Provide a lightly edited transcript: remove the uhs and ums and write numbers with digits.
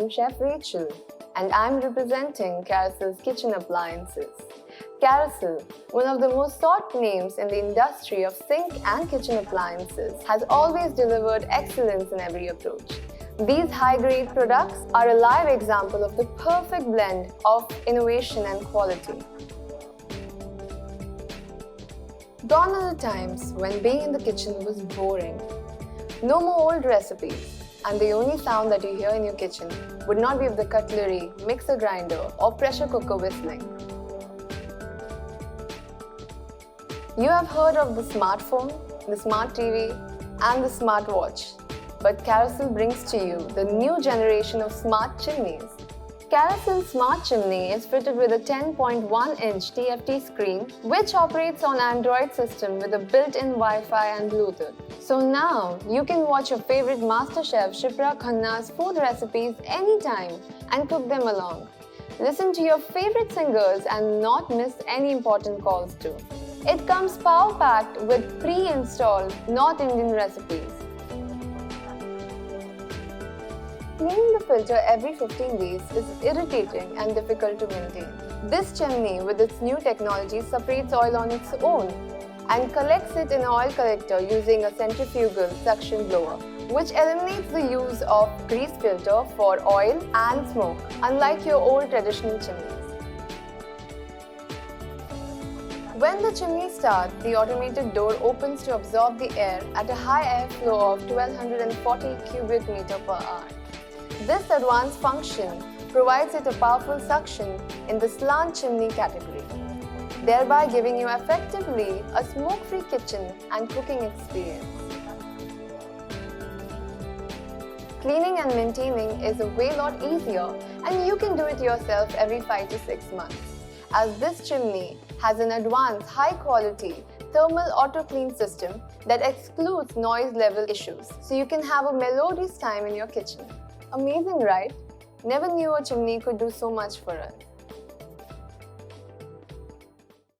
I'm Chef Rachel and I'm representing Carysil's kitchen appliances. Carysil, one of the most sought names in the industry of sink and kitchen appliances, has always delivered excellence in every approach. These high-grade products are a live example of the perfect blend of innovation and quality. Gone are the times when being in the kitchen was boring. No more old recipes, and the only sound that you hear in your kitchen would not be of the cutlery, mixer grinder, or pressure cooker whistling. You have heard of the smartphone, the smart TV, and the smartwatch, but Carysil brings to you the new generation of smart chimneys. Carysil's Smart Chimney is fitted with a 10.1-inch TFT screen which operates on Android system with a built-in Wi-Fi and Bluetooth. So now you can watch your favorite master chef Shipra Khanna's food recipes anytime and cook them along. Listen to your favorite singers and not miss any important calls too. It comes power-packed with pre-installed North Indian recipes. Cleaning the filter every 15 days is irritating and difficult to maintain. This chimney with its new technology separates oil on its own and collects it in an oil collector using a centrifugal suction blower, which eliminates the use of grease filter for oil and smoke, unlike your old traditional chimneys. When the chimney starts, the automated door opens to absorb the air at a high airflow of 1240 cubic meter per hour. This advanced function provides it a powerful suction in the slant chimney category, thereby giving you effectively a smoke-free kitchen and cooking experience. Cleaning and maintaining is a lot easier, and you can do it yourself every 5 to 6 months, as this chimney has an advanced high-quality thermal auto-clean system that excludes noise level issues, so you can have a melodious time in your kitchen. Amazing, right? Never knew a chimney could do so much for us.